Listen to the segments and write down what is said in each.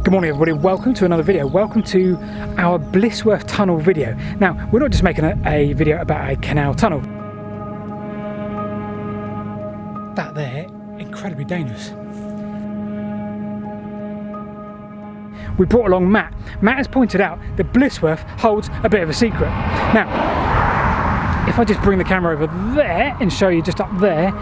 Good morning everybody, welcome to another video. Welcome to our Blisworth tunnel video. Now, we're not just making a video about a canal tunnel. That there, incredibly dangerous. We brought along Matt. Matt has pointed out that Blisworth holds a bit of a secret. Now, if I just bring the camera over there and show you just up there,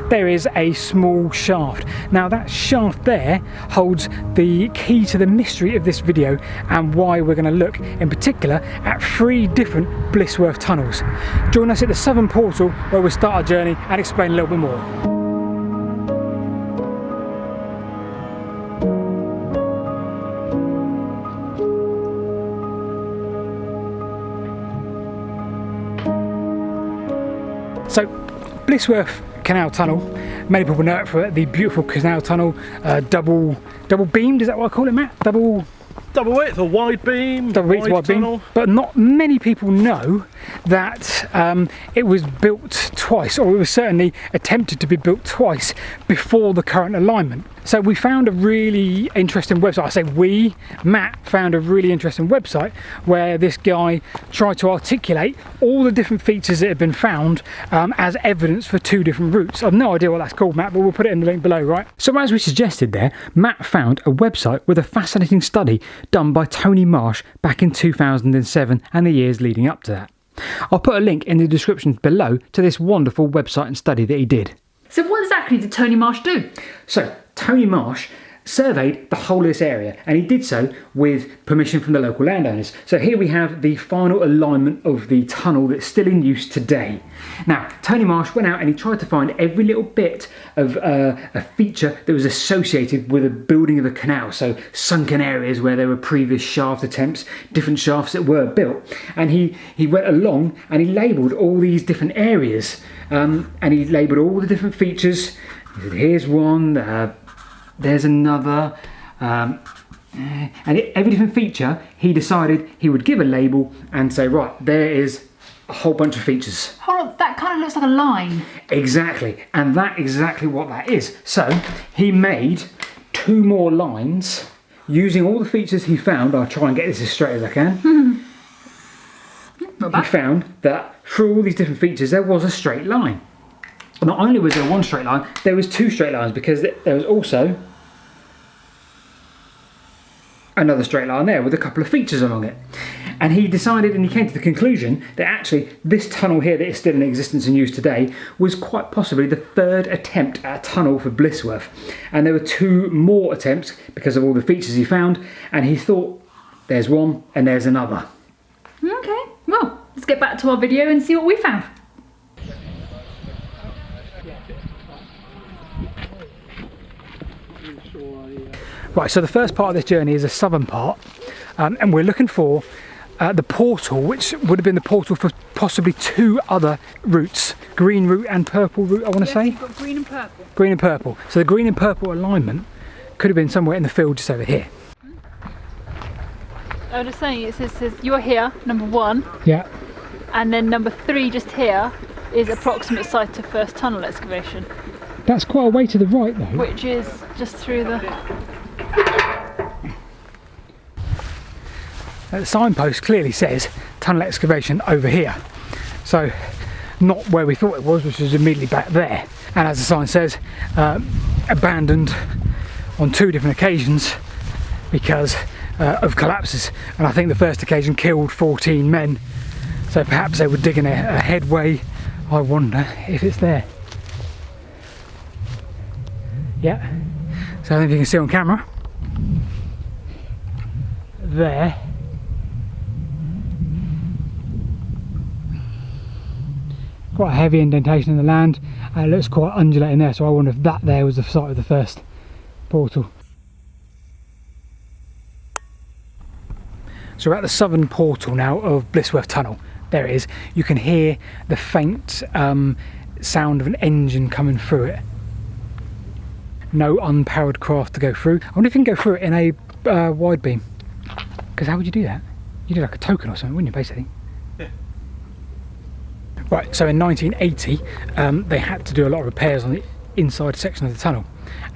there is a small shaft. Now that shaft there holds the key to the mystery of this video and why we're going to look in particular at 3 different Blisworth tunnels. Join us at the southern portal where we'll start our journey and explain a little bit more. So, Blisworth Canal Tunnel, many people know it for the beautiful canal tunnel, double beamed, is that what I call it, Matt? Double width, a wide beam, double width, wide beam. But not many people know that it was built twice, or it was certainly attempted to be built twice before the current alignment. So we found a really interesting website. I say we, Matt found a really interesting website where this guy tried to articulate all the different features that had been found as evidence for 2 different routes. I've no idea what that's called, Matt, but we'll put it in the link below, right? So as we suggested there, Matt found a website with a fascinating study done by Tony Marsh back in 2007 and the years leading up to that. I'll put a link in the description below to this wonderful website and study that he did. So what exactly did Tony Marsh do? So Tony Marsh surveyed the whole of this area, and he did so with permission from the local landowners. So here we have the final alignment of the tunnel that's still in use today. Now, Tony Marsh went out and he tried to find every little bit of a feature that was associated with the building of a canal. So sunken areas where there were previous shaft attempts, different shafts that were built. And he went along and he labelled all these different areas, and he labelled all the different features. He said, here's one, there's another, and every different feature he decided he would give a label and say, right, there is a whole bunch of features. Hold on, that kind of looks like a line. Exactly, and that's exactly what that is. So he made 2 more lines using all the features he found. I'll try and get this as straight as I can. Not bad. He found that through all these different features there was a straight line. Not only was there 1 straight line, there was 2 straight lines, because there was also another straight line there with a couple of features along it. And he decided, and he came to the conclusion that actually this tunnel here that is still in existence and used today was quite possibly the 3rd attempt at a tunnel for Blisworth. And there were 2 more attempts because of all the features he found, and he thought there's one and there's another. Okay, well, let's get back to our video and see what we found. Right, so the first part of this journey is a southern part, and we're looking for the portal, which would have been the portal for possibly 2 other routes, green route and purple route, I want to say. You've got green and purple. Green and purple. So the green and purple alignment could have been somewhere in the field just over here. I was just saying, it says you're here, number 1. Yeah. And then number 3 just here is approximate site of first tunnel excavation. That's quite a way to the right though. Which is just through the... The signpost clearly says tunnel excavation over here, so not where we thought it was, which is immediately back there. And as the sign says, abandoned on 2 different occasions because of collapses, and I think the first occasion killed 14 men, so perhaps they were digging a headway. I wonder if it's there. Yeah, so I don't know if you can see on camera there. Quite a heavy indentation in the land, and it looks quite undulating there, so I wonder if that there was the site of the first portal. So we're at the southern portal now of Blisworth Tunnel. There it is. You can hear the faint sound of an engine coming through it. No unpowered craft to go through. I wonder if you can go through it in a wide beam. Because how would you do that? You do like a token or something, wouldn't you, basically? Yeah. Right, so in 1980 they had to do a lot of repairs on the inside section of the tunnel,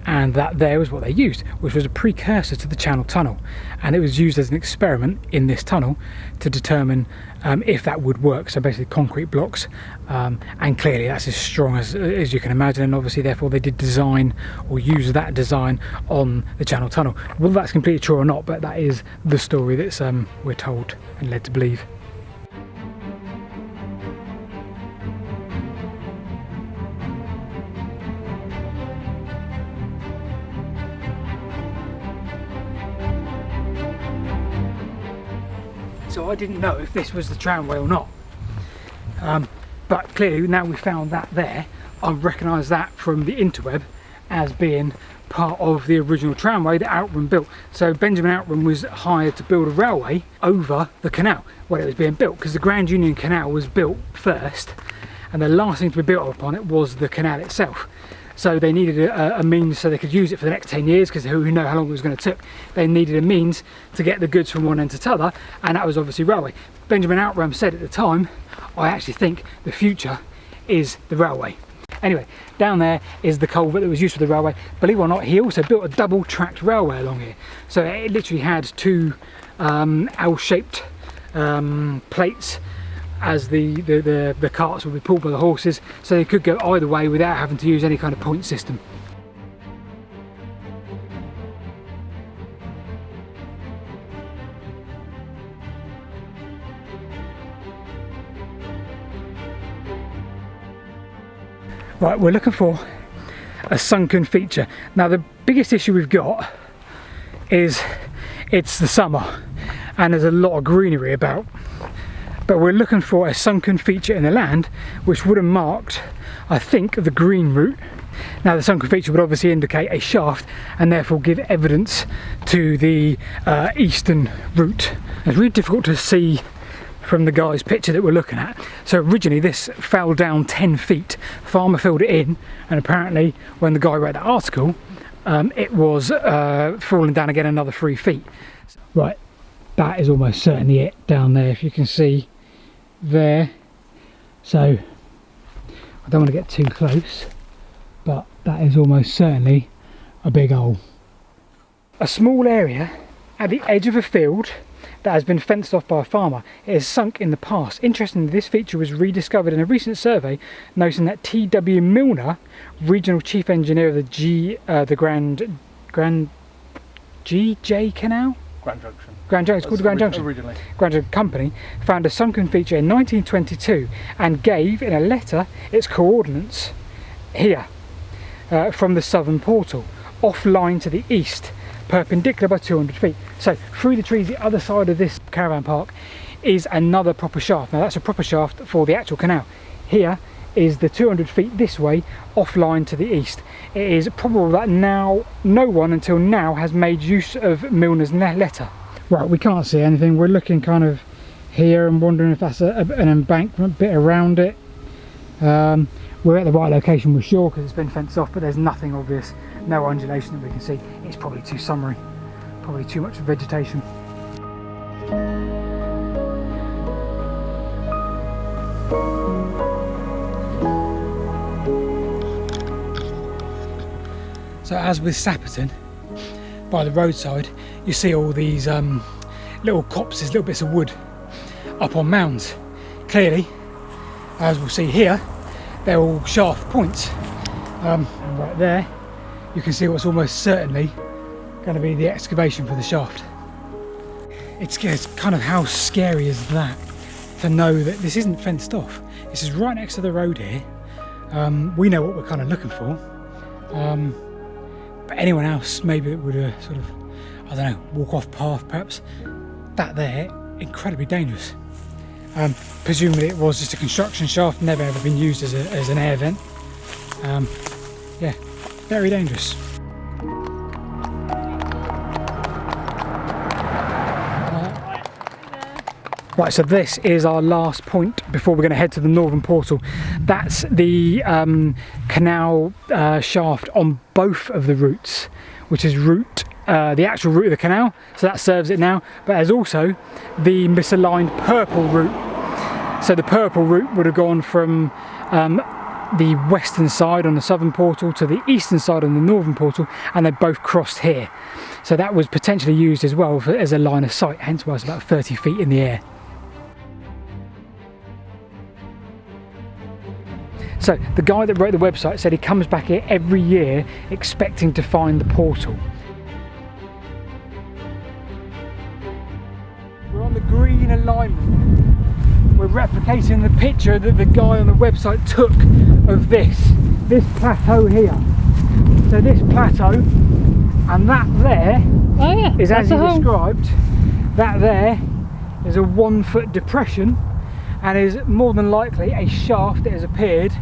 and that there was what they used, which was a precursor to the Channel Tunnel, and it was used as an experiment in this tunnel to determine if that would work. So basically concrete blocks, and clearly that's as strong as you can imagine, and obviously therefore they did design or use that design on the Channel Tunnel. Whether that's completely true or not, but that is the story that's we're told and led to believe. So I didn't know if this was the tramway or not, but clearly now we found that there, I recognise that from the interweb as being part of the original tramway that Outram built. So Benjamin Outram was hired to build a railway over the canal when it was being built, because the Grand Union Canal was built first, and the last thing to be built upon it was the canal itself. So they needed a means so they could use it for the next 10 years, because who knew how long it was going to take. They needed a means to get the goods from one end to the other, and that was obviously railway. Benjamin Outram said at the time, I actually think the future is the railway. Anyway, down there is the culvert that was used for the railway. Believe it or not, he also built a double tracked railway along here. So it literally had two L-shaped plates as the carts would be pulled by the horses, so they could go either way without having to use any kind of point system. Right, we're looking for a sunken feature. Now the biggest issue we've got is it's the summer and there's a lot of greenery about. But we're looking for a sunken feature in the land which would have marked, I think, the green route. Now the sunken feature would obviously indicate a shaft and therefore give evidence to the eastern route. It's really difficult to see from the guy's picture that we're looking at. So originally this fell down 10 feet, farmer filled it in, and apparently when the guy read that article it was falling down again another 3 feet. Right, that is almost certainly it down there, if you can see there. So I don't want to get too close, but that is almost certainly a big hole. A small area at the edge of a field that has been fenced off by a farmer. It is sunk in the past. Interestingly, this feature was rediscovered in a recent survey, noting that T.W. Milner, regional chief engineer of the Grand GJ Canal? Grand Junction. Grand Junction, it's called the Grand Junction. Originally. Grand Junction Company found a sunken feature in 1922 and gave in a letter its coordinates here from the southern portal, offline to the east, perpendicular by 200 feet. So through the trees, the other side of this caravan park is another proper shaft. Now that's a proper shaft for the actual canal. Here is the 200 feet this way, offline to the east. It is probable that now no one until now has made use of Milner's letter. Right, we can't see anything. We're looking kind of here and wondering if that's an embankment bit around it. We're at the right location, we're sure, because it's been fenced off, but there's nothing obvious, no undulation that we can see. It's probably too summery, probably too much vegetation. So as with Sapperton, by the roadside, you see all these little copses, little bits of wood up on mounds. Clearly, as we'll see here, they're all shaft points. Right there, you can see what's almost certainly going to be the excavation for the shaft. It's kind of, how scary is that, to know that this isn't fenced off. This is right next to the road here. We know what we're kind of looking for. But anyone else maybe that would sort of, I don't know, walk off path perhaps, that there, incredibly dangerous. Presumably it was just a construction shaft, never ever been used as an air vent. Yeah, very dangerous. Right, so this is our last point before we're going to head to the northern portal. That's the canal shaft on both of the routes, which is the actual route of the canal, so that serves it now, but there's also the misaligned purple route So the purple route would have gone from the western side on the southern portal to the eastern side on the northern portal, and they both crossed here. So that was potentially used as well as a line of sight, hence why it's about 30 feet in the air. So the guy that wrote the website said he comes back here every year expecting to find the portal. We're on the green alignment. We're replicating the picture that the guy on the website took of this plateau here. So this plateau, and that there is, as he described, that there is a 1 foot depression and is more than likely a shaft that has appeared.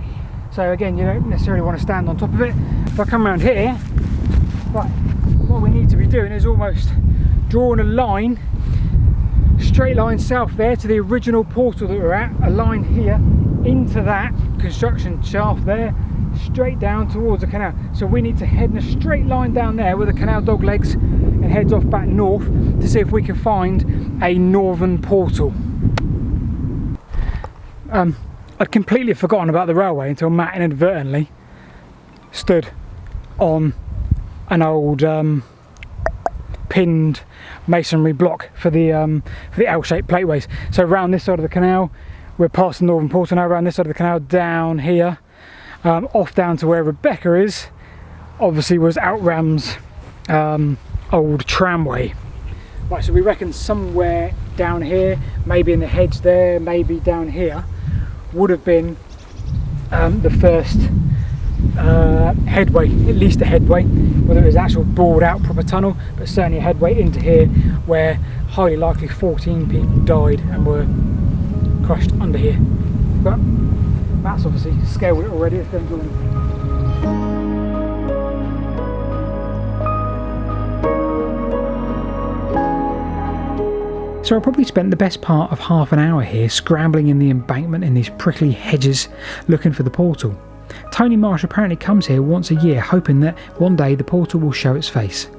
So again, you don't necessarily want to stand on top of it. If I come around here, right, what we need to be doing is almost drawing a line, straight line south there to the original portal that we're at, a line here into that construction shaft there, straight down towards the canal. So we need to head in a straight line down there where the canal dog legs and heads off back north to see if we can find a northern portal. I'd completely forgotten about the railway until Matt inadvertently stood on an old pinned masonry block for the L-shaped plateways. So around this side of the canal, we're past the northern portal now. Around this side of the canal, down here, off down to where Rebecca is, obviously was Outram's old tramway. Right, so we reckon somewhere down here, maybe in the hedge there, maybe down here, would have been the first headway, at least a headway, whether it was actual bored out proper tunnel, but certainly a headway into here where highly likely 14 people died and were crushed under here. But Matt's obviously scaled it already. Let's go and join him. So I probably spent the best part of half an hour here scrambling in the embankment in these prickly hedges looking for the portal. Tony Marsh apparently comes here once a year hoping that one day the portal will show its face.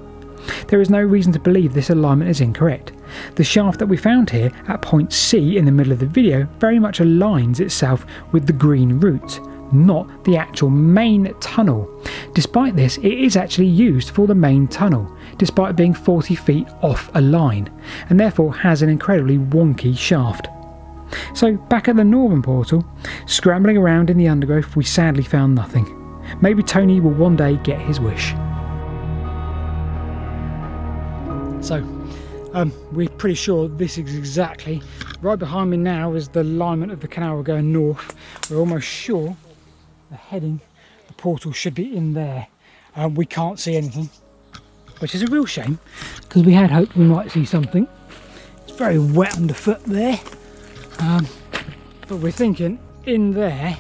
There is no reason to believe this alignment is incorrect. The shaft that we found here at point C in the middle of the video very much aligns itself with the green route, not the actual main tunnel. Despite this, it is actually used for the main tunnel, despite being 40 feet off a line, and therefore has an incredibly wonky shaft. So back at the northern portal, scrambling around in the undergrowth, we sadly found nothing. Maybe Tony will one day get his wish. So we're pretty sure this is exactly, right behind me now is the alignment of the canal. We're going north. We're almost sure the heading, the portal should be in there. We can't see anything, which is a real shame because we had hoped we might see something. It's very wet underfoot there, but we're thinking in there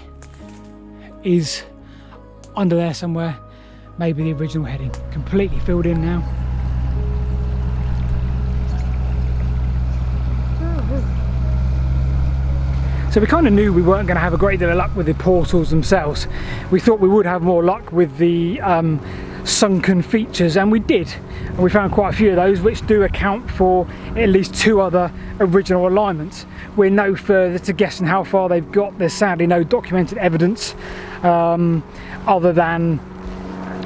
is under there somewhere, maybe the original heading. Completely filled in now. So we kind of knew we weren't going to have a great deal of luck with the portals themselves. We thought we would have more luck with the sunken features, and we did. And we found quite a few of those, which do account for at least 2 other original alignments. We're no further to guessing how far they've got. There's sadly no documented evidence other than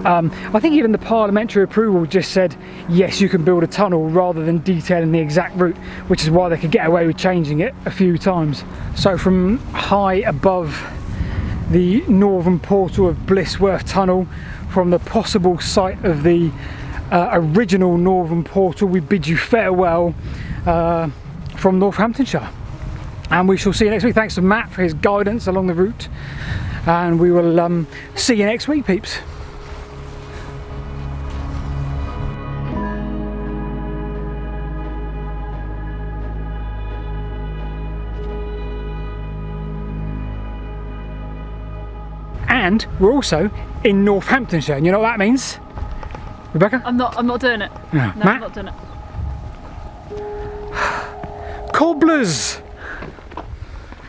I think even the parliamentary approval just said yes, you can build a tunnel rather than detailing the exact route, which is why they could get away with changing it a few times. So from high above the northern portal of Blisworth tunnel, from the possible site of the original northern portal, we bid you farewell from Northamptonshire, and we shall see you next week. Thanks to Matt for his guidance along the route, and we will see you next week, peeps. And we're also in Northamptonshire, and you know what that means, Rebecca? I'm not doing it. No, Matt? I'm not doing it. Cobblers!